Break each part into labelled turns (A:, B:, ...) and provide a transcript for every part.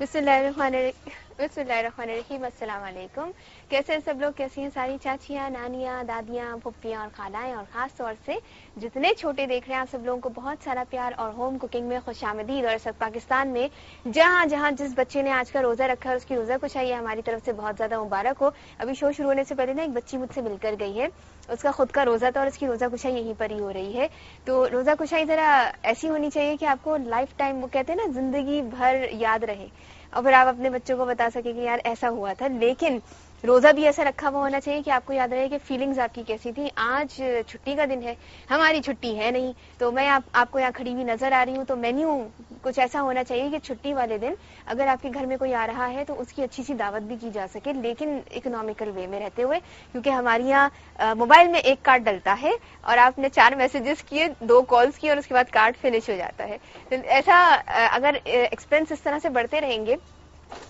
A: बिस्मिल्लाहिर्रहमानिर्रहीम। अस्सलाम वालेकुम। कैसे हैं सब लोग, कैसी हैं सारी चाचियाँ, नानियाँ, दादियाँ, फुप्पियाँ और खालाएं, और ख़ास तौर से जितने छोटे देख रहे हैं आप सब लोगों को बहुत सारा प्यार और होम कुकिंग में खुशामदीद। और सब पाकिस्तान में जहाँ जहाँ जिस बच्चे ने आज का रोज़ा रखा है उसकी रोज़ा कुशाई हमारी तरफ से बहुत ज़्यादा मुबारक हो। अभी शो शुरू होने से पहले ना एक बच्ची मुझसे मिलकर गई है, उसका खुद का रोज़ा था और उसकी रोज़ा कुशाई यहीं पर ही हो रही है। तो रोज़ा कुशाई ज़रा ऐसी होनी चाहिए कि आपको लाइफ टाइम, वो कहते हैं ना, जिंदगी भर याद रहे और फिर आप अपने बच्चों को बता सके कि यार ऐसा हुआ था। लेकिन रोजा भी ऐसा रखा हुआ होना चाहिए कि आपको याद रहे कि फीलिंग्स आपकी कैसी थी। आज छुट्टी का दिन है, हमारी छुट्टी है नहीं, तो मैं आपको यहाँ खड़ी हुई नजर आ रही हूँ। तो मेन्यू कुछ ऐसा होना चाहिए कि छुट्टी वाले दिन अगर आपके घर में कोई आ रहा है तो उसकी अच्छी सी दावत भी की जा सके, लेकिन इकोनॉमिकल वे में रहते हुए, क्योंकि हमारे यहाँ मोबाइल में एक कार्ड डलता है और आपने 4 मैसेजेस किए, 2 कॉल्स किए और उसके बाद कार्ड फिनिश हो जाता है। तो ऐसा अगर एक्सपेंस इस तरह से बढ़ते रहेंगे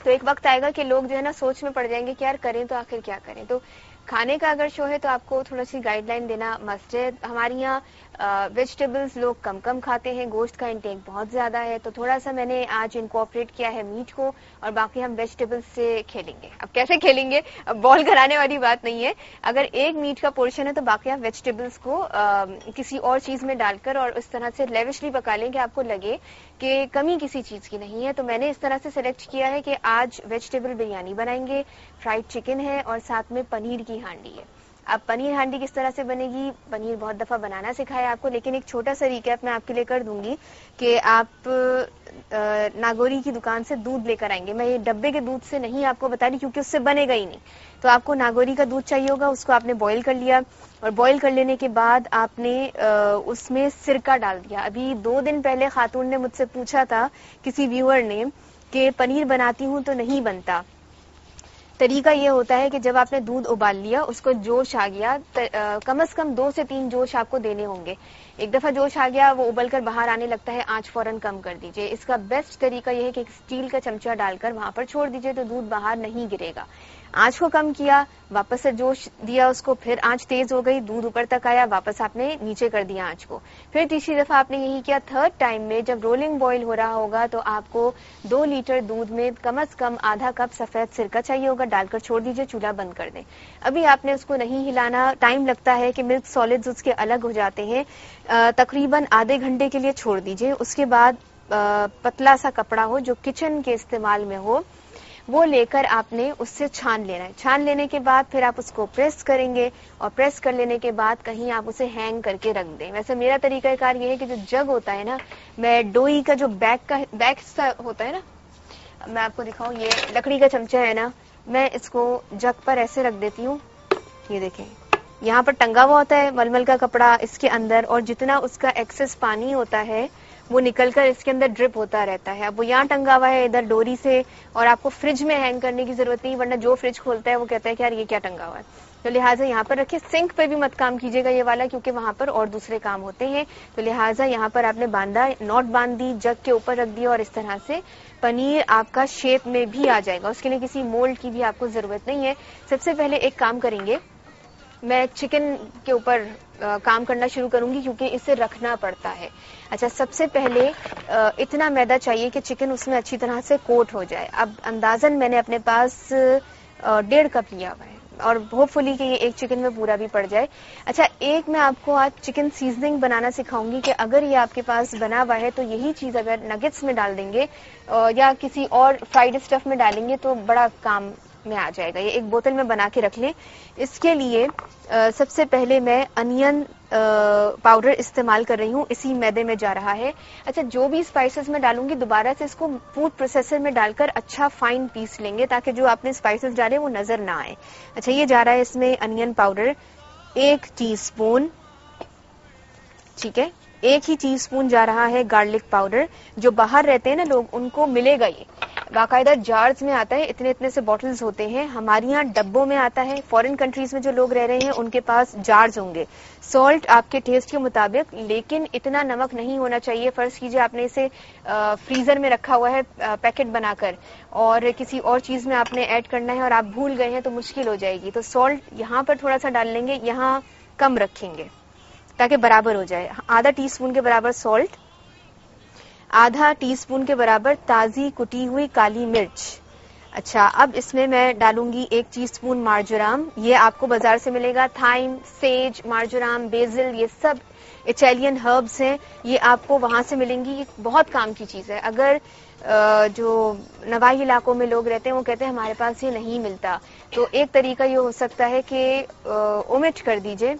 A: तो एक वक्त आएगा कि लोग जो है ना सोच में पड़ जाएंगे कि यार करें तो आखिर क्या करें। तो खाने का अगर शो है तो आपको थोड़ा सी गाइडलाइन देना मस्ट है। हमारे यहाँ वेजिटेबल्स लोग कम कम खाते हैं, गोश्त का इंटेक बहुत ज्यादा है, तो थोड़ा सा मैंने आज इनकॉर्पोरेट किया है मीट को, और बाकी हम वेजिटेबल्स से खेलेंगे। अब कैसे खेलेंगे, अब बॉल कराने वाली बात नहीं है। अगर एक मीट का पोर्शन है तो बाकी आप वेजिटेबल्स को किसी और चीज में डालकर और उस तरह से लेविशली पका लें कि आपको लगे कि कमी किसी चीज की नहीं है। तो मैंने इस तरह से सिलेक्ट किया है कि आज वेजिटेबल बिरयानी बनाएंगे, फ्राइड चिकन है और साथ में पनीर की हांडी है। अब पनीर हांडी किस तरह से बनेगी, पनीर बहुत दफा बनाना सिखाया आपको, लेकिन एक छोटा सा रिकैप मैं आपके लिए कर दूंगी कि आप नागौरी की दुकान से दूध लेकर आएंगे। मैं ये डब्बे के दूध से नहीं आपको बता रही क्योंकि उससे बनेगा ही नहीं। तो आपको नागौरी का दूध चाहिए होगा, उसको आपने बॉईल कर लिया और बॉईल कर लेने के बाद आपने उसमें सिरका डाल दिया। अभी 2 दिन पहले खातून ने मुझसे पूछा था, किसी व्यूअर ने, कि पनीर बनाती हूं तो नहीं बनता। तरीका ये होता है कि जब आपने दूध उबाल लिया, उसको जोश आ गया, कम से कम 2 से 3 जोश आपको देने होंगे। एक दफा जोश आ गया, वो उबलकर बाहर आने लगता है, आंच फौरन कम कर दीजिए। इसका बेस्ट तरीका यह है कि एक स्टील का चमचा डालकर वहां पर छोड़ दीजिए तो दूध बाहर नहीं गिरेगा। आंच को कम किया, वापस से जोश दिया उसको, फिर आंच तेज हो गई, दूध ऊपर तक आया, वापस आपने नीचे कर दिया आंच को। फिर तीसरी दफा आपने यही किया। थर्ड टाइम में जब रोलिंग बॉईल हो रहा होगा तो आपको 2 लीटर दूध में कम से कम आधा कप सफेद सिरका चाहिए होगा, डालकर छोड़ दीजिए, चूल्हा बंद कर दें। अभी आपने उसको नहीं हिलाना, टाइम लगता है कि मिल्क सॉलिड्स उसके अलग हो जाते हैं, तकरीबन आधे घंटे के लिए छोड़ दीजिए। उसके बाद पतला सा कपड़ा हो जो किचन के इस्तेमाल में हो, वो लेकर आपने उससे छान लेना है। छान लेने के बाद फिर आप उसको प्रेस करेंगे और प्रेस कर लेने के बाद कहीं आप उसे हैंग करके रख दें। वैसे मेरा तरीकाकार ये है कि जो जग होता है ना, मैं डोई का जो बैक हिस्सा होता है ना, मैं आपको दिखाऊं, ये लकड़ी का चमचा है ना, मैं इसको जग पर ऐसे रख देती हूँ। ये देखें, यहाँ पर टंगा हुआ होता है मलमल का कपड़ा इसके अंदर, और जितना उसका एक्सेस पानी होता है वो निकलकर इसके अंदर ड्रिप होता रहता है। अब वो यहाँ टंगा हुआ है इधर डोरी से, और आपको फ्रिज में हैंग करने की जरूरत नहीं, वरना जो फ्रिज खोलता है वो कहता है कि यार ये क्या टंगा हुआ है। तो लिहाजा यहाँ पर रखिए। सिंक पे भी मत काम कीजिएगा ये वाला, क्योंकि वहां पर और दूसरे काम होते हैं। तो लिहाजा यहाँ पर आपने बांधा, नॉट बांध दी, जग के ऊपर रख दिया, और इस तरह से पनीर आपका शेप में भी आ जाएगा। उसके लिए किसी मोल्ड की भी आपको जरूरत नहीं है। सबसे पहले एक काम करेंगे, मैं चिकन के ऊपर काम करना शुरू करूंगी क्योंकि इसे रखना पड़ता है। अच्छा, सबसे पहले इतना मैदा चाहिए कि चिकन उसमें अच्छी तरह से कोट हो जाए। अब अंदाजन मैंने अपने पास 1.5 कप लिया हुआ है और होपफुली कि ये एक चिकन में पूरा भी पड़ जाए। अच्छा, एक मैं आपको आज चिकन सीजनिंग बनाना सिखाऊंगी कि अगर ये आपके पास बना हुआ है तो यही चीज अगर नगेट्स में डाल देंगे या किसी और फ्राइड स्टफ में डालेंगे तो बड़ा काम में आ जाएगा। ये एक बोतल में बना के रख लें। इसके लिए सबसे पहले मैं अनियन पाउडर इस्तेमाल कर रही हूँ, इसी मैदे में जा रहा है। अच्छा, जो भी स्पाइसेस में डालूंगी दोबारा से इसको फूड प्रोसेसर में डालकर अच्छा फाइन पीस लेंगे ताकि जो आपने स्पाइसेस डाले वो नजर ना आए। अच्छा, ये जा रहा है इसमें अनियन पाउडर 1 टीस्पून, ठीक है। 1 ही टीस्पून जा रहा है गार्लिक पाउडर। जो बाहर रहते हैं ना लोग, उनको मिलेगा ये बाकायदा जार्स में आता है, इतने इतने से बॉटल्स होते हैं। हमारे यहाँ डब्बों में आता है। फॉरेन कंट्रीज में जो लोग रह रहे हैं उनके पास जार्स होंगे। सॉल्ट आपके टेस्ट के मुताबिक, लेकिन इतना नमक नहीं होना चाहिए। फर्ज कीजिए आपने इसे फ्रीजर में रखा हुआ है पैकेट बनाकर, और किसी और चीज में आपने ऐड करना है और आप भूल गए हैं तो मुश्किल हो जाएगी। तो सॉल्ट यहाँ पर थोड़ा सा डाल लेंगे, यहाँ कम रखेंगे ताकि बराबर हो जाए। आधा टीस्पून के बराबर सॉल्ट। आधा टीस्पून के बराबर ताजी कुटी हुई काली मिर्च। अच्छा, अब इसमें मैं डालूंगी 1 टीस्पून मार्जोराम। ये आपको बाजार से मिलेगा। थाइम, सेज, मार्जोराम, बेसिल, ये सब इटालियन हर्ब्स हैं, ये आपको वहां से मिलेंगी। ये बहुत काम की चीज है। अगर जो नवाही इलाकों में लोग रहते हैं वो कहते हैं हमारे पास ये नहीं मिलता, तो एक तरीका ये हो सकता है कि ओमिट कर दीजिए,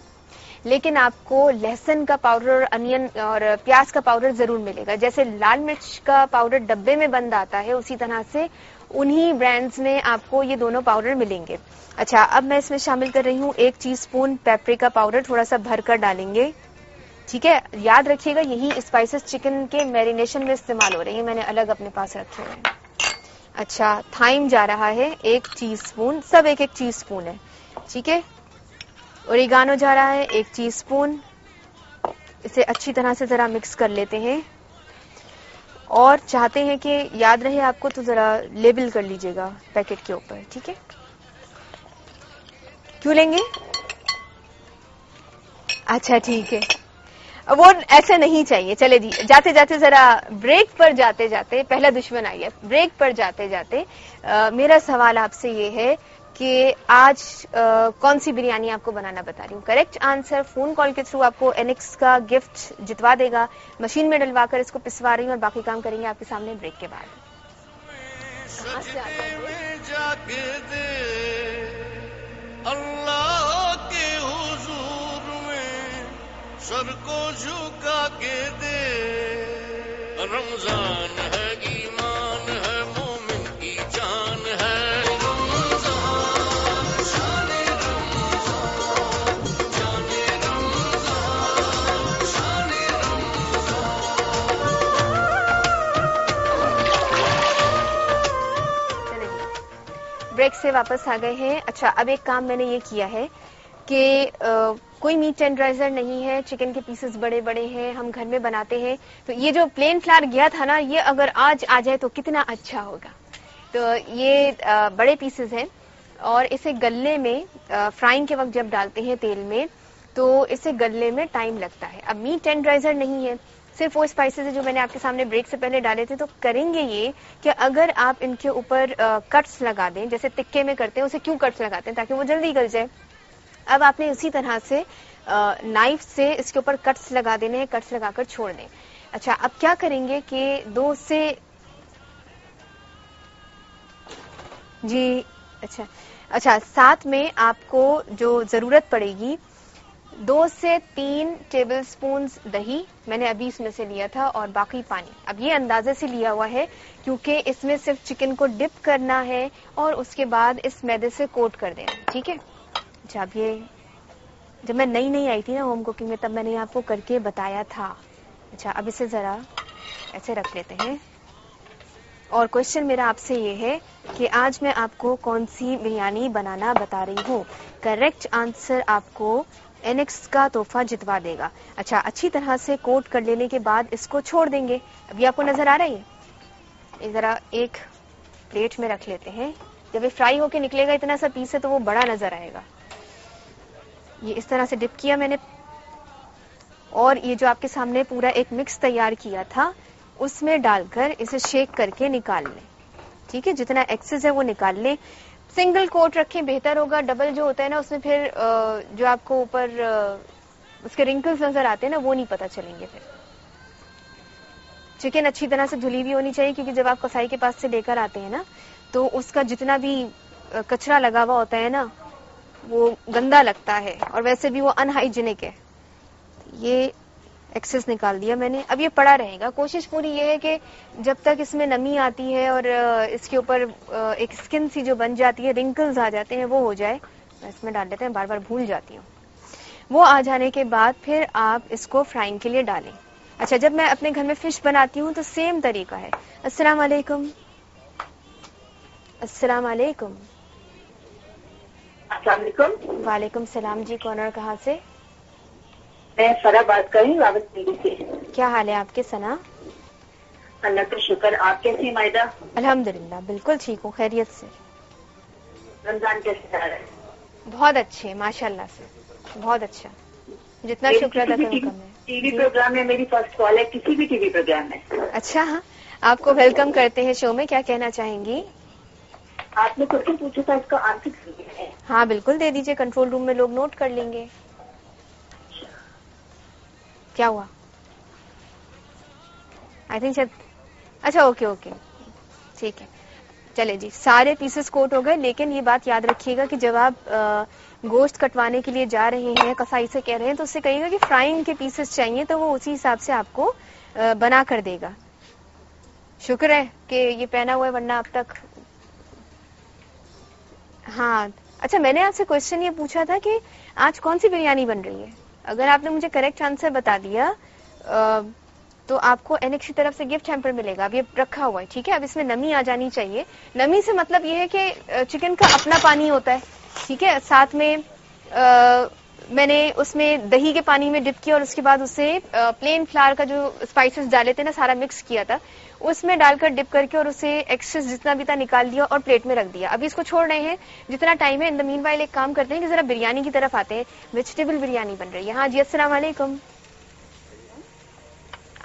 A: लेकिन आपको लहसुन का पाउडर, अनियन और प्याज का पाउडर जरूर मिलेगा। जैसे लाल मिर्च का पाउडर डब्बे में बंद आता है, उसी तरह से उन्हीं ब्रांड्स में आपको ये दोनों पाउडर मिलेंगे। अच्छा, अब मैं इसमें शामिल कर रही हूँ 1 टीस्पून पेपरिका पाउडर, थोड़ा सा भरकर डालेंगे। ठीक है, याद रखिएगा यही स्पाइसेस चिकन के मैरिनेशन में इस्तेमाल हो रही है, मैंने अलग अपने पास रखे हुए हैं। अच्छा, थाइम जा रहा है 1 टीस्पून, सब 1-1 टीस्पून है। ठीक है, ओरिगानो जा रहा है 1 टीस्पून। इसे अच्छी तरह से जरा मिक्स कर लेते हैं, और चाहते हैं कि याद रहे आपको तो जरा लेबल कर लीजिएगा पैकेट के ऊपर। ठीक है, क्यों लेंगे? अच्छा ठीक है, वो ऐसे नहीं चाहिए। चले जी, जाते जाते जरा ब्रेक पर जाते जाते, पहला दुश्मन आई है, ब्रेक पर जाते जाते मेरा सवाल आपसे ये है कि आज कौन सी बिरयानी आपको बनाना बता रही हूँ। करेक्ट आंसर फोन कॉल के थ्रू आपको एनेक्स का गिफ्ट जितवा देगा। मशीन में डलवाकर इसको पिसवा रही हूँ और बाकी काम करेंगे आपके सामने ब्रेक के बाद। कहाँ से आता है?
B: अल्लाह के हुजूर में सर को झुका के दे, रमजान है, ईमान है, मोमिन की जान है। रमजान शाने रमजान, जाने रमजान, शाने
A: रमजान। ब्रेक से वापस आ गए हैं। अच्छा, अब एक काम मैंने ये किया है कि कोई मीट टेंडराइजर नहीं है, चिकन के पीसेस बड़े बड़े हैं, हम घर में बनाते हैं, तो ये जो प्लेन फ्लावर गया था ना, ये अगर आज आ जाए तो कितना अच्छा होगा। तो ये बड़े पीसेस हैं और इसे गलने में फ्राइंग के वक्त जब डालते हैं तेल में, तो इसे गलने में टाइम लगता है। अब मीट टेंडराइजर नहीं है, सिर्फ वो स्पाइसेस है जो मैंने आपके सामने ब्रेक से पहले डाले थे। तो करेंगे ये कि अगर आप इनके ऊपर कट्स लगा दें, जैसे टिक्के में करते हैं, उसे क्यों कट्स लगाते हैं? ताकि वो जल्दी गल जाए। अब आपने उसी तरह से नाइफ से इसके ऊपर कट्स लगा देने हैं, कट्स लगाकर छोड़ दें। अच्छा, अब क्या करेंगे कि 2 से जी अच्छा साथ में आपको जो जरूरत पड़ेगी 2 से 3 टेबलस्पून दही, मैंने अभी इसमें से लिया था, और बाकी पानी। अब ये अंदाजे से लिया हुआ है क्योंकि इसमें सिर्फ चिकन को डिप करना है और उसके बाद इस मैदे से कोट कर देना। ठीक है। अच्छा, अब ये जब मैं नई आई थी ना होम कुकिंग में, तब मैंने आपको करके बताया था। अच्छा, अब इसे जरा ऐसे रख लेते हैं। और क्वेश्चन मेरा आपसे ये है कि आज मैं आपको कौन सी बिरयानी बनाना बता रही हूँ। करेक्ट आंसर आपको एनेक्स का तोहफा जितवा देगा। अच्छा, अच्छी तरह से कोट कर लेने के बाद इसको छोड़ देंगे। अभी आपको नजर आ रहा है, ये जरा एक प्लेट में रख लेते हैं। जब ये फ्राई होके निकलेगा इतना सा पीस है तो वो बड़ा नजर आएगा। ये इस तरह से डिप किया मैंने, और ये जो आपके सामने पूरा एक मिक्स तैयार किया था उसमें डालकर इसे शेक करके निकाल लें। ठीक है, जितना एक्सेस है वो निकाल लें। सिंगल कोट रखें, बेहतर होगा। डबल जो होता है ना, उसमें फिर जो आपको ऊपर उसके रिंकल्स नजर आते हैं ना, वो नहीं पता चलेंगे। फिर चिकन अच्छी तरह से धुली भी होनी चाहिए, क्योंकि जब आप कसाई के पास से लेकर आते हैं ना, तो उसका जितना भी कचरा लगा हुआ होता है ना, वो गंदा लगता है, और वैसे भी वो अनहाइजीनिक है। ये एक्सेस निकाल दिया मैंने। अब ये पड़ा रहेगा। कोशिश पूरी ये है कि जब तक इसमें नमी आती है और इसके ऊपर एक स्किन सी जो बन जाती है, रिंकल्स आ जाते हैं, वो हो जाए। इसमें डाल देते हैं, बार बार भूल जाती हूँ। वो आ जाने के बाद फिर आप इसको फ्राइंग के लिए डालें। अच्छा, जब मैं अपने घर में फिश बनाती हूँ तो सेम तरीका है। अस्सलाम वालेकुम। अस्सलाम वालेकुम। वालेकुम सलाम जी, कौन और कहाँ से?
C: मैं सना बात कर रही हूँ रावतसंडी से।
A: क्या हाल है आपके सना?
C: अल्लाह का शुक्र। आप कैसी हैं मायदा?
A: अल्हम्दुलिल्लाह, बिल्कुल ठीक हूँ, खैरियत से।
C: रमजान कैसे जा रहा है?
A: बहुत अच्छे, माशाल्लाह से, बहुत अच्छा। जितना शुक्र अदा करो कम है।
C: टीवी प्रोग्राम में मेरी फर्स्ट कॉल है, किसी भी टीवी प्रोग्राम में।
A: अच्छा, हाँ, आपको वेलकम करते हैं शो में। क्या कहना चाहेंगी?
C: आपने क्वेश्चन पूछा था, इसका आंसर दीजिए है।
A: हाँ बिल्कुल दे दीजिए, कंट्रोल रूम में लोग नोट कर लेंगे। क्या हुआ? आई थिंक शायद, अच्छा ओके ओके ठीक है, चले जी, सारे पीसेस कोट हो गए। लेकिन ये बात याद रखिएगा कि जब आप गोश्त कटवाने के लिए जा रहे हैं, कसाई से कह रहे हैं, तो उससे कहिएगा कि फ्राइंग के पीसेस चाहिए, तो वो उसी हिसाब से आपको बना कर देगा। शुक्र है कि ये पहना हुआ है, वरना अब तक। हाँ अच्छा, मैंने आपसे क्वेश्चन ये पूछा था कि आज कौन सी बिरयानी बन रही है। अगर आपने मुझे करेक्ट आंसर बता दिया तो आपको एनएक्स की तरफ से गिफ्ट हैम्पर मिलेगा। अब ये रखा हुआ है, ठीक है। अब इसमें नमी आ जानी चाहिए। नमी से मतलब ये है कि चिकन का अपना पानी होता है, ठीक है। साथ में मैंने उसमें दही के पानी में डिप किया और उसके बाद उसे प्लेन फ्लावर का जो स्पाइसेस डाले थे ना, सारा मिक्स किया था, उसमें डालकर डिप करके और उसे एक्सेस जितना भी था निकाल दिया और प्लेट में रख दिया। अभी इसको छोड़ रहे हैं जितना टाइम है। इन द मीनवाइल एक काम करते हैं कि जरा बिरयानी की तरफ आते हैं। वेजिटेबल बिरयानी बन रही है। हाँ जी, अस्सलाम वालेकुम।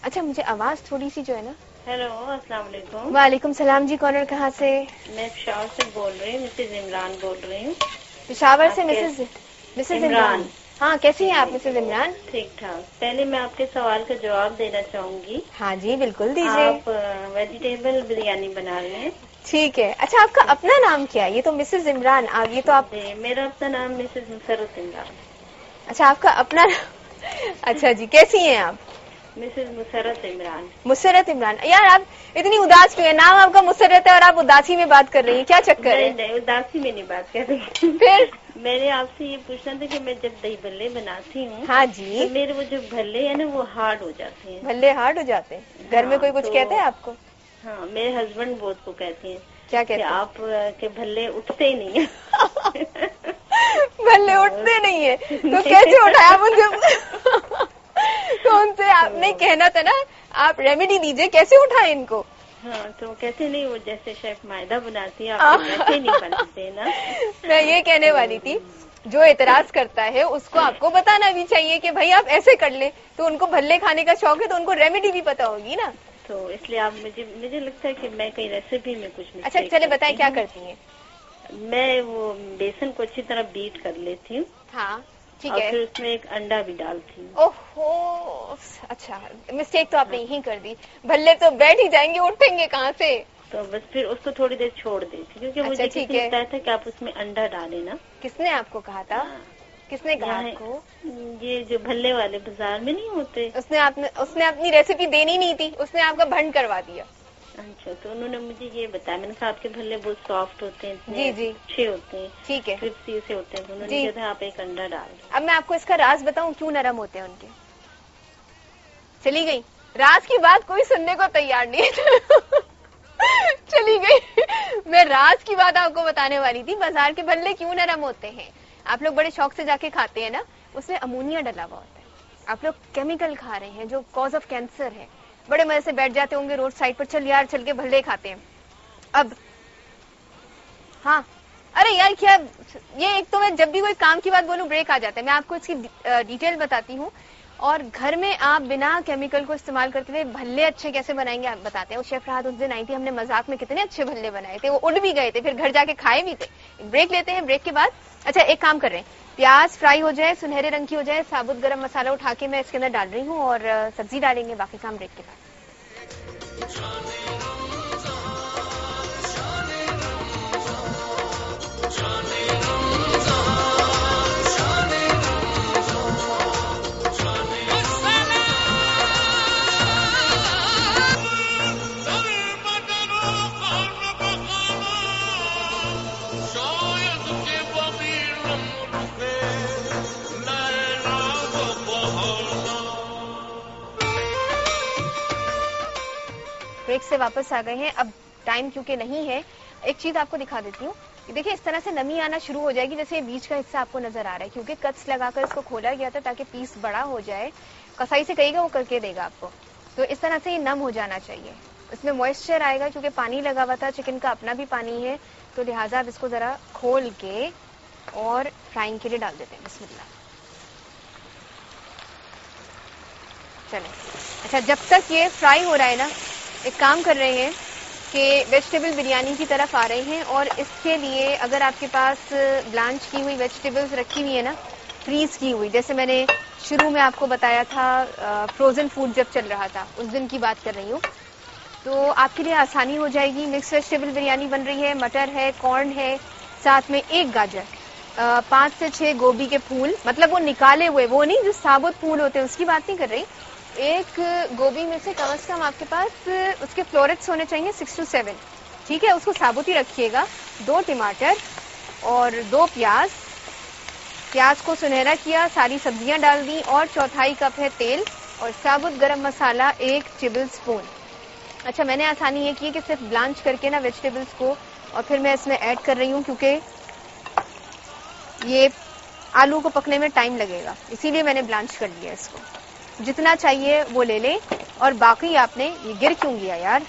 A: अच्छा, मुझे आवाज थोड़ी सी जो है ना।
D: हेलो, अस्सलाम वालेकुम।
A: वालेकुम सलाम जी, कौन और कहाँ से?
D: मैं पेशावर से बोल रही हूँ, मिसेज इमरान बोल रही हूँ।
A: पेशावर से मिसेज इमरान। हाँ, कैसी हैं आप मिसेज इमरान?
D: ठीक ठाक। पहले मैं आपके सवाल का जवाब देना चाहूंगी।
A: हाँ जी बिल्कुल दीजिए।
D: आप वेजिटेबल बिरयानी बना रहे हैं,
A: ठीक है। अच्छा, आपका अपना नाम क्या है? ये तो मिसेज इमरान आ गई, तो आप।
D: मेरा अपना नाम मिसेज मुसरत इमरान।
A: अच्छा, आपका अपना अच्छा जी, कैसी हैं आप?
D: मिसेज मुसरत इमरान।
A: मुसरत इमरान। यार आप इतनी उदास क्यों है? नाम आपका मुसरत है और आप उदासी में बात कर रही हैं, क्या चक्कर है?
D: नहीं, उदासी में नहीं बात कर रही।
A: फिर
D: मैंने आपसे ये पूछना था कि मैं जब दही भल्ले बनाती हूँ,
A: हाँ जी,
D: तो मेरे वो जो भल्ले है ना, वो हार्ड हो जाते हैं।
A: भल्ले हार्ड हो जाते हैं? घर में कोई कुछ कहता है आपको?
D: हाँ, मेरे हस्बैंड बहुत को कहते हैं।
A: क्या कहते हैं?
D: आप के भल्ले उठते ही नहीं है।
A: भल्ले उठते नहीं है तो कैसे उठाया मुझे? तो उनसे आपने कहना था ना, आप रेमेडी दीजिए, कैसे उठाए इनको?
D: हाँ, तो कहते नहीं, वो जैसे शेफ मायदा बनाती है, आप वैसे नहीं बनाते ना।
A: मैं ये कहने वाली थी, जो एतराज करता है उसको आपको बताना भी चाहिए कि भाई आप ऐसे कर ले। तो उनको भल्ले खाने का शौक है तो उनको रेमेडी भी पता होगी ना।
D: तो इसलिए आप मुझे लगता है कि मैं कहीं रेसिपी में कुछ
A: अच्छा चले बताएं, क्या करती हैं?
D: मैं वो बेसन को अच्छी तरह बीट कर लेती हूँ।
A: हाँ ठीक
D: और
A: है।
D: फिर उसमें एक अंडा भी डालती हूँ।
A: ओहो, अच्छा, मिस्टेक तो आपने यही कर दी। भल्ले तो बैठ ही जाएंगे, उठेंगे कहाँ से? तो
D: बस फिर उसको थोड़ी देर छोड़ देती, क्योंकि मुझे किसी बताया था कि आप उसमें अंडा डालें ना।
A: किसने आपको कहा था? किसने कहा आपको?
D: ये जो भल्ले वाले बाजार में नहीं होते,
A: उसने अपनी रेसिपी देनी नहीं थी, उसने आपका भंड करवा दिया।
D: अच्छा, तो उन्होंने मुझे ये बताया। मैंने कहा आपके भल्ले बहुत सॉफ्ट होते हैं,
A: जी जी
D: अच्छे होते हैं,
A: ठीक है,
D: क्रिस्पी से होते हैं। तो उन्होंने कहा आप एक अंडा डाल।
A: अब मैं आपको इसका राज बताऊं क्यों नरम होते हैं उनके? चली गई, राज की बात कोई सुनने को तैयार नहीं है। चली गई। मैं राज की बात आपको बताने वाली थी, बाजार के भल्ले क्यों नरम होते हैं। आप लोग बड़े शौक से जाके खाते हैं ना, उसमें अमोनिया डला हुआ होता है। आप लोग केमिकल खा रहे हैं जो कॉज ऑफ कैंसर है। बड़े मजे से बैठ जाते होंगे रोड साइड पर, चल यार चल के भल्ले खाते हैं। अब हाँ, अरे यार क्या ये, एक तो मैं जब भी कोई काम की बात बोलूं ब्रेक आ जाता है। मैं आपको इसकी डिटेल बताती हूँ, और घर में आप बिना केमिकल को इस्तेमाल करते हुए भल्ले अच्छे कैसे बनाएंगे आप बताते हैं। वो शेफ राहत उस दिन आई थी, हमने मजाक में कितने अच्छे भल्ले बनाए थे, वो उड़ भी गए थे, फिर घर जाके खाए भी थे। ब्रेक लेते हैं, ब्रेक के बाद अच्छा एक काम कर रहे हैं, प्याज फ्राई हो जाए, सुनहरे रंग की हो जाए, साबुत गरम मसाला उठा के मैं इसके अंदर डाल रही हूँ और सब्जी डालेंगे, बाकी काम ब्रेक के बाद। ब्रेक से वापस आ गए हैं। अब टाइम क्योंकि नहीं है, एक चीज आपको दिखा देती हूँ। देखिए इस तरह से नमी आना शुरू हो जाएगी, जैसे ये बीच का हिस्सा आपको नजर आ रहा है, क्योंकि कट्स लगाकर इसको खोला गया था ताकि पीस बड़ा हो जाए। कसाई से कहेगा वो करके देगा आपको। तो इस तरह से ये नम हो जाना चाहिए, इसमें मॉइस्चर आएगा क्योंकि पानी लगा हुआ था, चिकन का अपना भी पानी है, तो लिहाजा आप इसको जरा खोल के और फ्राइंग के लिए डाल देते हैं। बिस्मिल्लाह। चले। अच्छा, जब तक ये फ्राई हो रहा है ना, एक काम कर रहे हैं कि वेजिटेबल बिरयानी की तरफ आ रहे हैं। और इसके लिए अगर आपके पास ब्लांच की हुई वेजिटेबल्स रखी हुई है ना, फ्रीज की हुई, जैसे मैंने शुरू में आपको बताया था, फ्रोजन फूड जब चल रहा था उस दिन की बात कर रही हूँ, तो आपके लिए आसानी हो जाएगी। मिक्स वेजिटेबल बिरयानी बन रही है, मटर है, कॉर्न है, साथ में एक गाजर, 5 से 6 गोभी के फूल, मतलब वो निकाले हुए, वो नहीं जो साबुत फूल होते हैं उसकी बात नहीं कर रही। एक गोभी में से कम से कम आपके पास उसके फ्लोरेट्स होने चाहिए 6 से 7, ठीक है, उसको साबुत ही रखिएगा। 2 टमाटर और 2 प्याज, प्याज को सुनहरा किया, सारी सब्जियां डाल दी, और 1/4 कप है तेल, और साबुत गरम मसाला 1 टेबल स्पून। अच्छा, मैंने आसानी ये की कि सिर्फ ब्लांच करके ना वेजिटेबल्स को, और फिर मैं इसमें ऐड कर रही हूँ क्योंकि ये आलू को पकने में टाइम लगेगा, इसीलिए मैंने ब्लांच कर लिया इसको। जितना चाहिए वो ले लें, और बाकी आपने, ये गिर क्यों गया यार,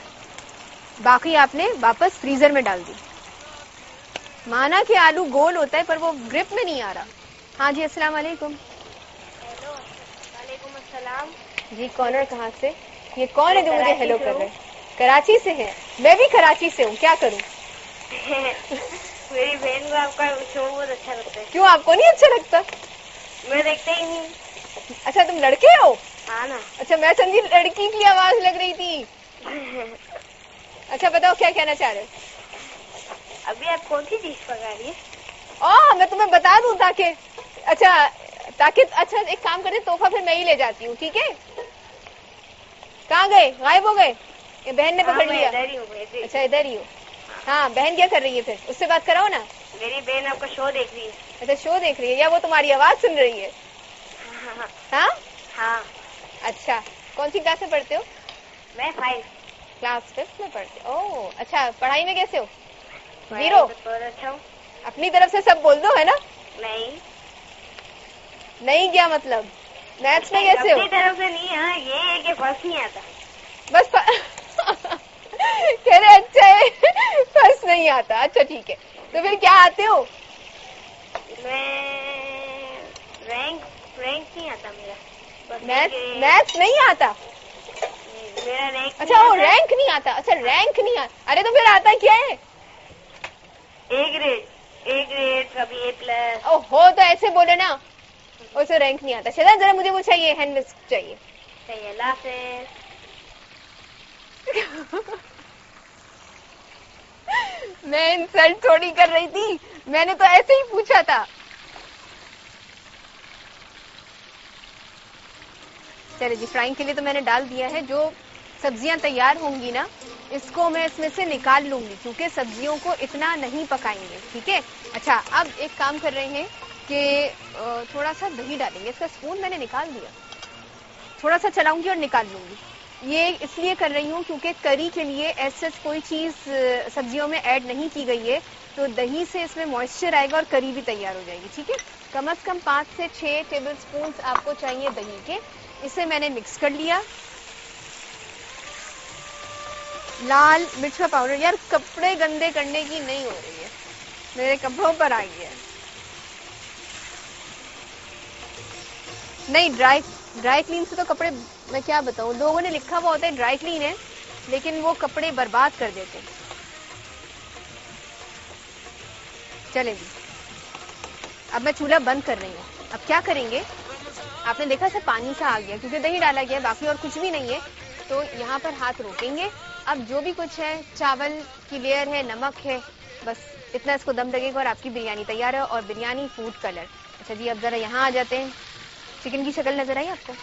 A: बाकी आपने वापस फ्रीजर में डाल दी। माना कि आलू गोल होता है पर वो ग्रिप में नहीं आ रहा। हाँ जी, अस्सलाम वालेकुम।
D: हेलो, वालेकुम अस्सलाम।
A: जी, कौन है, कहाँ से? ये कौन है जो मुझे हेलो कर रहे हैं? कराची से है? मैं भी कराची से हूँ, क्या करूँ?
D: मेरी बहन को आपका शो बहुत अच्छा लगता है।
A: क्यों, आपको नहीं अच्छा लगता?
D: मैं देखता ही नहीं।
A: अच्छा, तुम लड़के हो?
D: हाँ ना।
A: अच्छा, मैं समझी लड़की की आवाज लग रही थी। अच्छा, बताओ क्या कहना चाह रहे हो?
D: अभी आप कौन सी डिश पका रही है?
A: मैं तुम्हें बता दूं ताकि अच्छा एक काम करते, तोहफा फिर मैं ही ले जाती हूँ, ठीक है? कहाँ गए, गायब हो गए? ये बहन ने पकड़ लिया।
D: इधर ही हूँ।
A: अच्छा, इधर ही हो। हाँ, बहन क्या कर रही है फिर? उससे बात कराओ ना।
D: मेरी बहन आपका शो देख रही है।
A: अच्छा, शो देख रही है, या वो तुम्हारी आवाज सुन रही है? हाँ
D: हाँ।
A: अच्छा, कौन सी क्लास में पढ़ते हो?
D: मैं 5
A: क्लास 5 में पढ़ते हो? ओह, अच्छा, पढ़ाई में कैसे हो? 0?
D: बहुत अच्छा हूँ।
A: अपनी तरफ से सब बोल दो, है ना? नहीं क्या मतलब? मैथ्स में कैसे हो?
D: अपनी तरफ से नहीं, हाँ, ये है कि फर्स्ट नहीं आता
A: बस कह रहे अच्छा है, फर्स्ट नहीं आता। अच्छा, ठीक है, तो फिर क्या आते हो?
D: मैं रैंक नहीं आता मेरा।
A: मैथ्स नहीं आता?
D: मेरा रैंक।
A: अच्छा, वो रैंक नहीं आता। अच्छा, रैंक नहीं आता। अरे तो फिर आता क्या है?
D: ए ग्रेड, कभी A+।
A: ओहो, तो ऐसे बोले ना, उसे रैंक नहीं आता। चला, जरा मुझे वो चाहिए, हैंड विस्क चाहिए।
D: अल्लाह हाफिज।
A: मैं इंसल्ट थोड़ी कर रही थी, मैंने तो ऐसे ही पूछा था। चलिए जी, फ्राइंग के लिए तो मैंने डाल दिया है। जो सब्जियां तैयार होंगी ना, इसको मैं इसमें से निकाल लूंगी क्योंकि सब्जियों को इतना नहीं पकाएंगे, ठीक है? अच्छा, अब एक काम कर रहे हैं कि थोड़ा सा दही डालेंगे। इसका स्पून मैंने निकाल दिया, थोड़ा सा चलाऊंगी और निकाल लूंगी। ये इसलिए कर रही हूँ क्योंकि करी के लिए ऐसे कोई चीज सब्जियों में ऐड नहीं की गई है, तो दही से इसमें मॉइस्चर आएगा और करी भी तैयार हो जाएगी, ठीक है? कम से कम 5 से 6 टेबल स्पून आपको चाहिए दही के। इसे मैंने मिक्स कर लिया। लाल मिर्च का पाउडर, यार कपड़े गंदे करने की नहीं हो रही है, मेरे कपड़ों पर आई है। नहीं, ड्राई क्लीन से तो कपड़े, मैं क्या बताऊं, लोगों ने लिखा हुआ होता है ड्राई क्लीन है, लेकिन वो कपड़े बर्बाद कर देते हैं। चले जी, अब मैं चूल्हा बंद कर रही हूँ। अब क्या करेंगे, आपने देखा से पानी सा आ गया क्योंकि दही डाला गया, बाकी और कुछ भी नहीं है, तो यहाँ पर हाथ रोकेंगे। अब जो भी कुछ है, चावल की लेयर है, नमक है, बस इतना इसको दम लगेगा और आपकी बिरयानी तैयार है। और बिरयानी फूड कलर। अच्छा जी, अब जरा यहाँ आ जाते हैं। चिकन की शक्ल नजर आई आपको?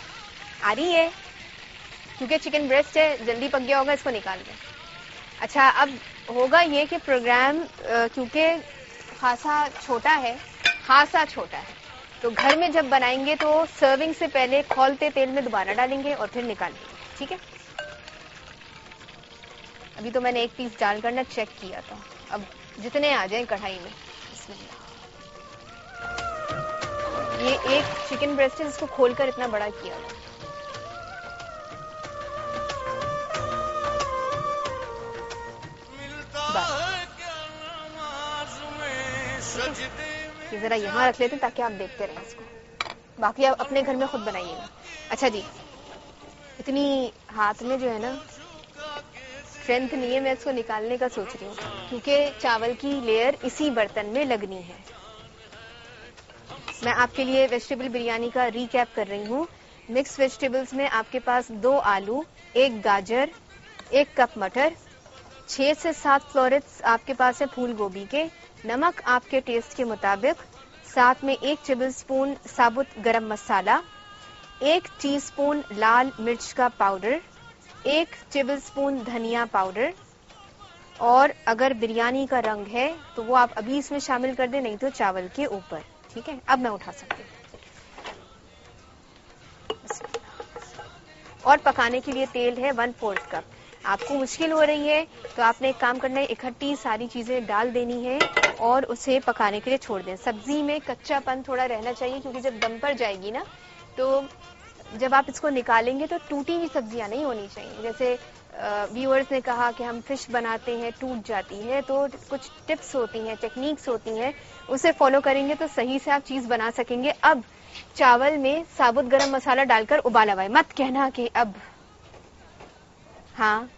A: आ रही है, क्योंकि चिकन ब्रेस्ट है, जल्दी पक गया होगा, इसको निकाल दें। अच्छा, अब होगा ये कि प्रोग्राम क्योंकि खासा छोटा है, तो घर में जब बनाएंगे तो सर्विंग से पहले खौलते तेल में दोबारा डालेंगे और फिर निकाल देंगे, ठीक है? अभी तो मैंने एक पीस डालकर ना चेक किया था, अब जितने आ जाएं कढ़ाई में। ये एक चिकन ब्रेस्ट है जिसको खोलकर इतना बड़ा किया था। ये जरा यहाँ रख लेते हैं ताकि आप देखते रहें इसको, बाकी आप अपने घर में खुद बनाइएगा। अच्छा जी, इतनी हाथ में जो है ना स्ट्रेंथ नहीं है, मैं इसको निकालने का सोच रही हूँ क्योंकि चावल की लेयर इसी बर्तन में लगनी है। मैं आपके लिए वेजिटेबल बिरयानी का रीकैप कर रही हूँ। मिक्स वेजिटेबल्स में आपके पास 2 आलू, 1 गाजर, 1 कप मटर, 6 से 7 फ्लोरेट्स आपके पास है फूल गोभी के, नमक आपके टेस्ट के मुताबिक, साथ में 1 टेबलस्पून साबुत गरम मसाला, 1 टीस्पून लाल मिर्च का पाउडर, 1 टेबलस्पून धनिया पाउडर, और अगर बिरयानी का रंग है तो वो आप अभी इसमें शामिल कर दें, नहीं तो चावल के ऊपर। ठीक है, अब मैं उठा सकती हूँ। और पकाने के लिए तेल है 1/4 कप। आपको मुश्किल हो रही है तो आपने एक काम करना है, इकट्ठी सारी चीजें डाल देनी है और उसे पकाने के लिए छोड़ दें। सब्जी में कच्चापन थोड़ा रहना चाहिए क्योंकि जब दम पर जाएगी ना तो जब आप इसको निकालेंगे तो टूटी हुई सब्जियां नहीं होनी चाहिए। जैसे व्यूअर्स ने कहा कि हम फिश बनाते हैं टूट जाती है, तो कुछ टिप्स होती हैं, टेक्निक्स होती हैं, उसे फॉलो करेंगे तो सही से आप चीज बना सकेंगे। अब चावल में साबुत गरम मसाला डालकर उबाला हुआ है, मत कहना कि अब। हाँ,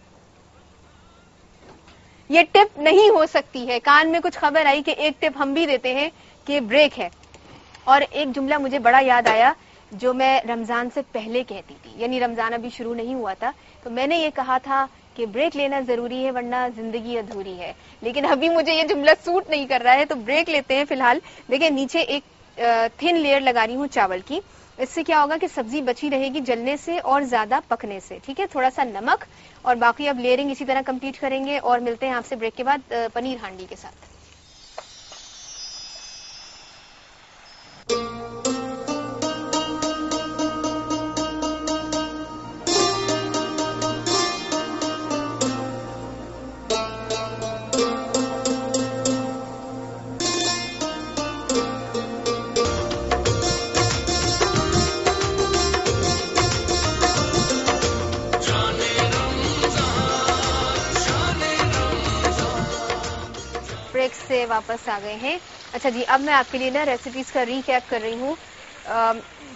A: ये टिप नहीं हो सकती है। कान में कुछ खबर आई कि एक टिप हम भी देते हैं कि ब्रेक है। और एक जुमला मुझे बड़ा याद आया जो मैं रमजान से पहले कहती थी, यानी रमजान अभी शुरू नहीं हुआ था, तो मैंने ये कहा था कि ब्रेक लेना जरूरी है वरना जिंदगी अधूरी है। लेकिन अभी मुझे ये जुमला सूट नहीं कर रहा है तो ब्रेक लेते हैं फिलहाल। देखिए, नीचे एक थिन लेयर लगा रही हूँ चावल की। इससे क्या होगा कि सब्जी बची रहेगी जलने से और ज्यादा पकने से। ठीक है, थोड़ा सा नमक, और बाकी अब लेयरिंग इसी तरह कंप्लीट करेंगे और मिलते हैं आपसे ब्रेक के बाद पनीर हांडी के साथ। ब्रेक से वापस आ गए हैं। अच्छा जी, अब मैं आपके लिए ना रेसिपीज का रीकैप कर रही हूँ।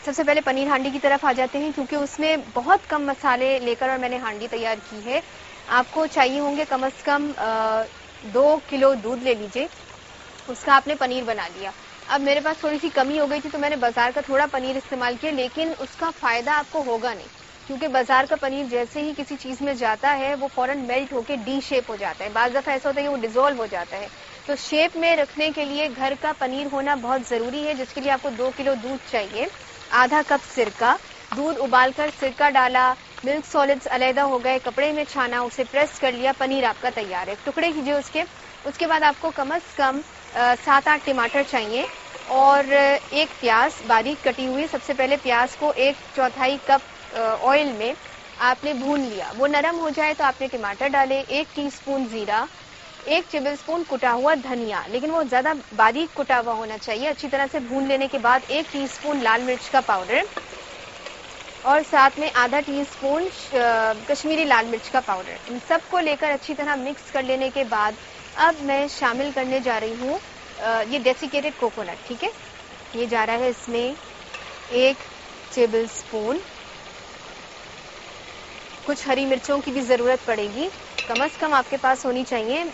A: सबसे पहले पनीर हांडी की तरफ आ जाते हैं क्योंकि उसमें बहुत कम मसाले लेकर और मैंने हांडी तैयार की है। आपको चाहिए होंगे कम से कम 2 किलो दूध ले लीजिए, उसका आपने पनीर बना लिया। अब मेरे पास थोड़ी सी कमी हो गई थी तो मैंने बाजार का थोड़ा पनीर इस्तेमाल किया, लेकिन उसका फायदा आपको होगा नहीं क्योंकि बाजार का पनीर जैसे ही किसी चीज में जाता है वो फौरन मेल्ट होकर डी शेप हो जाता है। बाज़ दफा ऐसा होता है कि वो डिसॉल्व हो जाता है। तो शेप में रखने के लिए घर का पनीर होना बहुत जरूरी है, जिसके लिए आपको 2 किलो दूध चाहिए, आधा कप सिरका, दूध उबालकर सिरका डाला, मिल्क सॉलिड्स अलहदा हो गए, कपड़े में छाना, उसे प्रेस कर लिया, पनीर आपका तैयार है। टुकड़े कीजिए उसके बाद आपको कम से कम 7-8 टमाटर चाहिए और 1 प्याज बारीक कटी हुई। सबसे पहले प्याज को 1/4 कप ऑयल में आपने भून लिया, वो नरम हो जाए तो आपने टमाटर डाले, 1 टीस्पून जीरा, 1 टेबलस्पून कुटा हुआ धनिया, लेकिन वो ज्यादा बारीक कुटा हुआ होना चाहिए। अच्छी तरह से भून लेने के बाद 1 टीस्पून लाल मिर्च का पाउडर और साथ में आधा टीस्पून कश्मीरी लाल मिर्च का पाउडर, इन सबको लेकर अच्छी तरह मिक्स कर लेने के बाद अब मैं शामिल करने जा रही हूँ ये डेसिकेटेड कोकोनट। ठीक है, ये जा रहा है इसमें 1 टेबल स्पून। कुछ हरी मिर्चों की भी जरूरत पड़ेगी, कम से कम आपके पास होनी चाहिए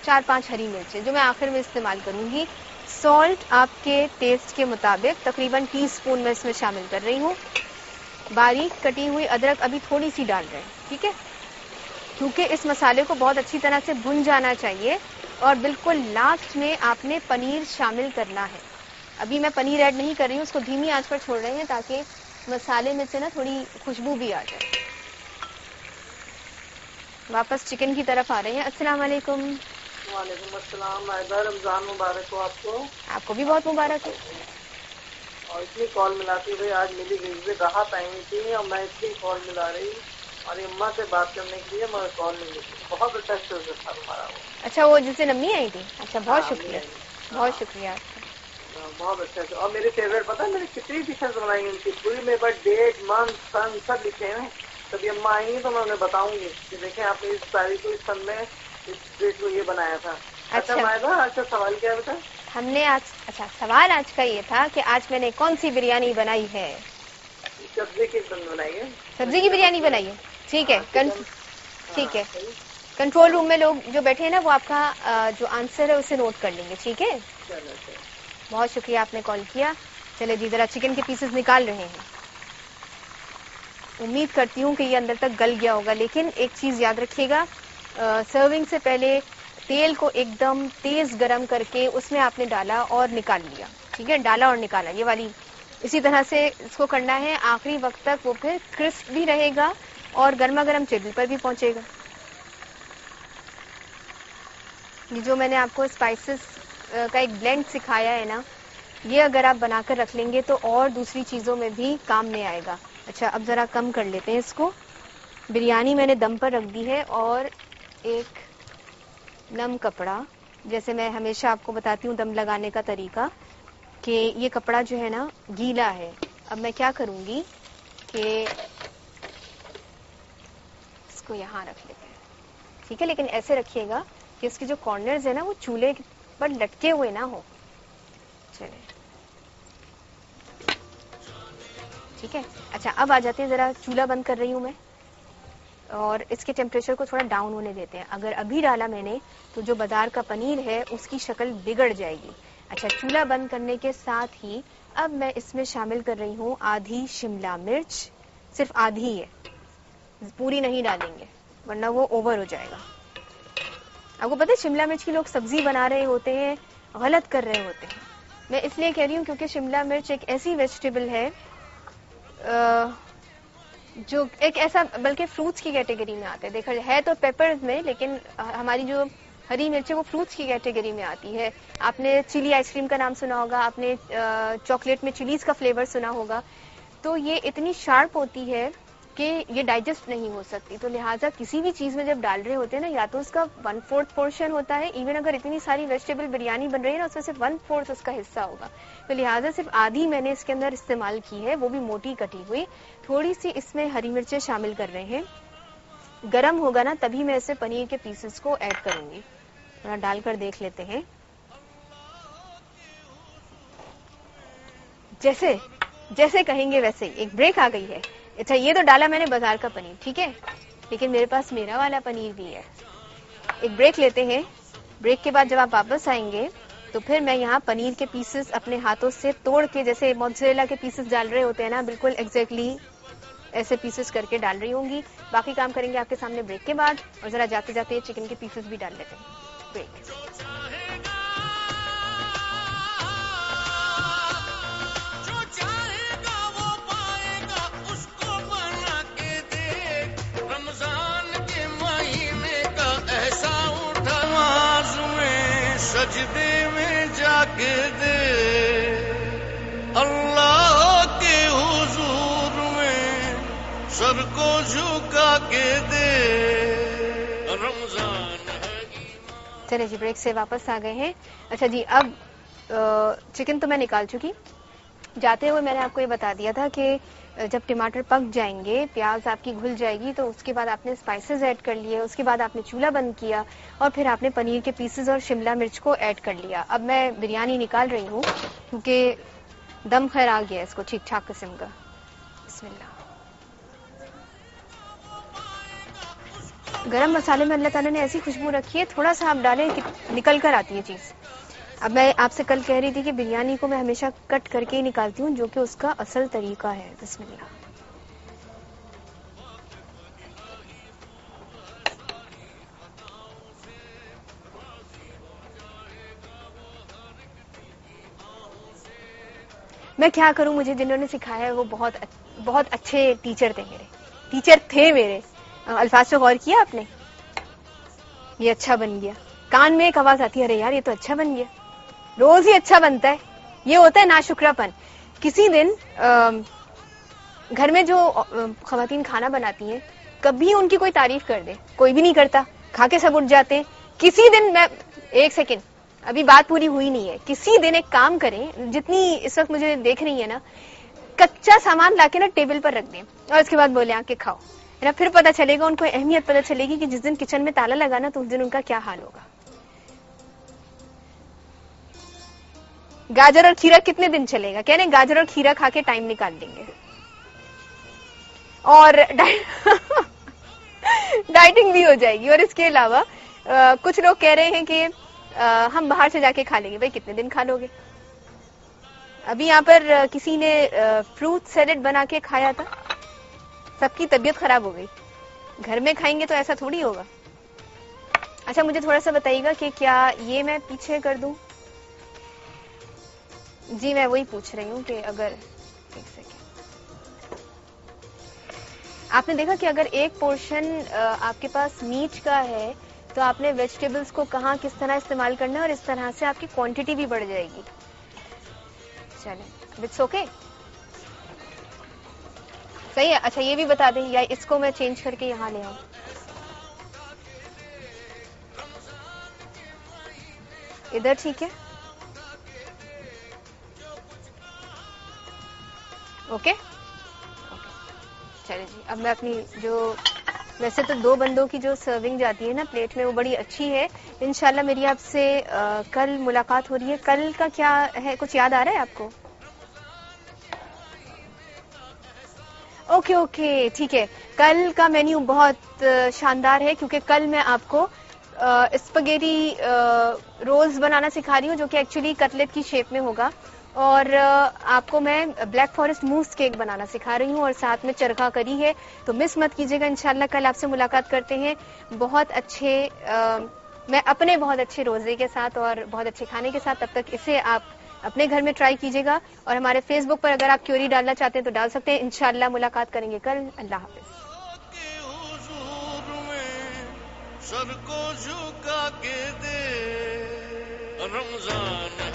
A: 4-5 हरी मिर्चें, जो मैं आखिर में इस्तेमाल करूंगी। सॉल्ट आपके टेस्ट के मुताबिक तकरीबन टीस्पून में इसमें शामिल कर रही हूँ। बारीक कटी हुई अदरक अभी थोड़ी सी डाल रहे हैं, ठीक है, क्योंकि इस मसाले को बहुत अच्छी तरह से भुन जाना चाहिए और बिल्कुल लास्ट में आपने पनीर शामिल करना है। अभी मैं पनीर ऐड नहीं कर रही हूँ, उसको धीमी आंच पर छोड़ रहे हैं ताकि मसाले में से ना थोड़ी खुशबू भी आ जाए। वापस चिकन की तरफ आ रहे हैं। अस्सलाम वालेकुम।
E: वालेकुम अस्सलाम। रमजान मुबारक हो आपको।
A: आपको भी बहुत मुबारक हो।
E: और इतनी कॉल मिलाती हुई आज मिली गई, राहत आई हुई थी और मैं इतनी कॉल मिला रही और अम्मा से बात करने के लिए मगर कॉल नहीं मिली। बहुत अच्छा शो था तुम्हारा वो।
A: अच्छा, वो जिससे अम्मी आई थी। अच्छा, बहुत शुक्रिया, बहुत शुक्रिया आपका,
E: बहुत अच्छा। और मेरी फेवरेट पता है मैंने कितनी डिशेज बनाई उनकी पूरी, मेरे पास डेट मंथ सन सब लिखे हैं। तभी अम्मा आएंगी तो मैं उन्हें बताऊंगी कि देखें आपने इस तारीख को इस सन में इस डेट को ये बनाया था। अच्छा मायदा, अच्छा सवाल क्या बता
A: हमने आज? अच्छा, सवाल आज का ये था कि आज मैंने कौन सी बिरयानी बनाई है।
E: सब्जी की बनाइए,
A: सब्जी की बिरयानी बनाइए, ठीक है। ठीक है, कंट्रोल रूम में लोग जो बैठे हैं ना वो आपका जो आंसर है उसे नोट कर लेंगे, ठीक है। बहुत शुक्रिया आपने कॉल किया। चले जी, जरा चिकन के पीसेस निकाल रहे हैं। उम्मीद करती हूँ कि ये अंदर तक गल गया होगा, लेकिन एक चीज याद रखिएगा, सर्विंग से पहले तेल को एकदम तेज गरम करके उसमें आपने डाला और निकाल लिया, ठीक है। डाला और निकाला, ये वाली इसी तरह से इसको करना है आखिरी वक्त तक। वो फिर क्रिस्प भी रहेगा और गर्मा गर्म टेबल पर भी पहुंचेगा। ये जो मैंने आपको स्पाइसेस का एक ब्लेंड सिखाया है ना, ये अगर आप बनाकर रख लेंगे तो और दूसरी चीजों में भी काम में आएगा। अच्छा, अब जरा कम कर लेते हैं इसको। बिरयानी मैंने दम पर रख दी है और एक नम कपड़ा, जैसे मैं हमेशा आपको बताती हूँ दम लगाने का तरीका, कि ये कपड़ा जो है ना गीला है। अब मैं क्या करूंगी कि इसको यहाँ रख लेते हैं, ठीक है। लेकिन ऐसे रखिएगा कि इसके जो कॉर्नर्स है ना वो चूल्हे पर लटके हुए ना हो। चलिए, ठीक है। अच्छा, अब आ जाते हैं, जरा चूल्हा बंद कर रही हूँ मैं और इसके टेम्परेचर को थोड़ा डाउन होने देते हैं। अगर अभी डाला मैंने तो जो बाजार का पनीर है उसकी शक्ल बिगड़ जाएगी। अच्छा, चूल्हा बंद करने के साथ ही अब मैं इसमें शामिल कर रही हूँ आधी शिमला मिर्च, सिर्फ आधी है, पूरी नहीं डालेंगे वरना वो ओवर हो जाएगा। आपको पता है शिमला मिर्च की लोग सब्जी बना रहे होते हैं, गलत कर रहे होते हैं। मैं इसलिए कह रही हूँ क्योंकि शिमला मिर्च एक ऐसी वेजिटेबल है जो एक ऐसा, बल्कि फ्रूट्स की कैटेगरी में आते हैं। देखा है तो पेपर्स में, लेकिन हमारी जो हरी मिर्च है वो फ्रूट्स की कैटेगरी में आती है। आपने चिली आइसक्रीम का नाम सुना होगा, आपने चॉकलेट में चिलीज का फ्लेवर सुना होगा। तो ये इतनी शार्प होती है कि ये डाइजेस्ट नहीं हो सकती, तो लिहाजा किसी भी चीज में जब डाल रहे होते हैं ना, या तो उसका 1/4 पोर्शन होता है, इवन अगर इतनी सारी वेजिटेबल बिरयानी बन रही है ना उसमें सिर्फ 1/4 उसका हिस्सा होगा। तो लिहाजा सिर्फ आधी मैंने इसके अंदर इस्तेमाल की है, वो भी मोटी कटी हुई। थोड़ी सी इसमें हरी मिर्चें शामिल कर रहे हैं। गरम होगा ना तभी मैं इसमें पनीर के पीसेस को ऐड करूंगी। थोड़ा डालकर देख लेते हैं। जैसे जैसे कहेंगे वैसे। एक ब्रेक आ गई है। अच्छा, ये तो डाला मैंने बाजार का पनीर, ठीक है, लेकिन मेरे पास मेरा वाला पनीर भी है। एक ब्रेक लेते हैं। ब्रेक के बाद जब आप वापस आएंगे तो फिर मैं यहाँ पनीर के पीसेस अपने हाथों से तोड़ के, जैसे मोज़रेला के पीसेस डाल रहे होते हैं ना, बिल्कुल एग्जैक्टली ऐसे पीसेस करके डाल रही होंगी। बाकी काम करेंगे आपके सामने ब्रेक के बाद। और जरा जाते जाते चिकन के पीसेस भी डाल लेते हैं। ब्रेक।
B: सजदे में जाके दे, अल्लाह के हुजूर में सर को झुका के दे, रमजान है।
A: चले जी, ब्रेक से वापस आ गए हैं। अच्छा जी, अब चिकन तो मैं निकाल चुकी। जाते हुए मैंने आपको ये बता दिया था कि जब टमाटर पक जाएंगे, प्याज आपकी घुल जाएगी, तो उसके बाद आपने स्पाइसेस ऐड कर लिए, उसके बाद आपने चूल्हा बंद किया और फिर आपने पनीर के पीसेस और शिमला मिर्च को ऐड कर लिया। अब मैं बिरयानी निकाल रही हूँ क्योंकि दम खैर आ गया इसको ठीक ठाक किस्म का। बिस्मिल्लाह। गरम मसाले में अल्लाह ताला ने ऐसी खुशबू रखी है, थोड़ा सा आप डालें निकल कर आती है चीज। अब मैं आपसे कल कह रही थी कि बिरयानी को मैं हमेशा कट करके ही निकालती हूँ, जो कि उसका असल तरीका है। बिस्मिल्लाह। मैं क्या करूं, मुझे जिन्होंने सिखाया है वो बहुत अच्छे टीचर थे मेरे। अल्फाज पे गौर किया आपने? ये अच्छा बन गया। कान में एक आवाज आती है, अरे यार ये तो अच्छा बन गया। रोज ही अच्छा बनता है, ये होता है नाशुक्रापन। किसी दिन घर में जो खवातीन खाना बनाती हैं, कभी उनकी कोई तारीफ कर दे, कोई भी नहीं करता, खा के सब उठ जाते हैं। किसी दिन मैं, एक सेकेंड, अभी बात पूरी हुई नहीं है। किसी दिन एक काम करें, जितनी इस वक्त मुझे देख रही है ना, कच्चा सामान लाके ना टेबल पर रख दें और उसके बाद बोले आके खाओ, है ना। फिर पता चलेगा उनको, अहमियत पता चलेगी कि जिस दिन किचन में ताला लगा ना तो उस दिन उनका क्या हाल होगा। गाजर और खीरा कितने दिन चलेगा? कह रहे गाजर और खीरा खा के टाइम निकाल देंगे। और डाइटिंग भी हो जाएगी। और इसके अलावा कुछ लोग कह रहे हैं कि हम बाहर से जाके खा लेंगे। भाई कितने दिन खा लोगे? अभी यहाँ पर किसी ने फ्रूट सैलेड बना के खाया था, सबकी तबीयत खराब हो गई। घर में खाएंगे तो ऐसा थोड़ी होगा। अच्छा, मुझे थोड़ा सा बताइएगा कि क्या ये मैं पीछे कर दूं? जी मैं वही पूछ रही हूँ कि अगर एक सेकेंड, आपने देखा कि अगर एक पोर्शन आपके पास मीट का है तो आपने वेजिटेबल्स को कहाँ किस तरह इस्तेमाल करना है और इस तरह से आपकी क्वांटिटी भी बढ़ जाएगी। चलें, इट्स ओके, सही है। अच्छा ये भी बता दें, या इसको मैं चेंज करके यहाँ ले आऊं? इधर ठीक है, ओके। चलिए जी, अब मैं अपनी जो वैसे तो 2 बंदों की जो सर्विंग जाती है ना प्लेट में, वो बड़ी अच्छी है। इंशाल्लाह मेरी आपसे कल मुलाकात हो रही है। कल का क्या है, कुछ याद आ रहा है आपको? ओके ओके, ठीक है। कल का मेन्यू बहुत शानदार है, क्योंकि कल मैं आपको स्पगेटी रोल्स बनाना सिखा रही हूँ, जो कि एक्चुअली कटलेट की शेप में होगा। और आपको मैं ब्लैक फॉरेस्ट मूस केक बनाना सिखा रही हूँ, और साथ में चरखा करी है। तो मिस मत कीजिएगा। इंशाल्लाह कल आपसे मुलाकात करते हैं बहुत अच्छे मैं अपने बहुत अच्छे रोजे के साथ और बहुत अच्छे खाने के साथ। तब तक इसे आप अपने घर में ट्राई कीजिएगा। और हमारे फेसबुक पर अगर आप क्यूरी डालना चाहते हैं तो डाल सकते हैं। इंशाल्लाह मुलाकात करेंगे कल। अल्लाह हाफिज।
B: सर को झुका के दे रमजान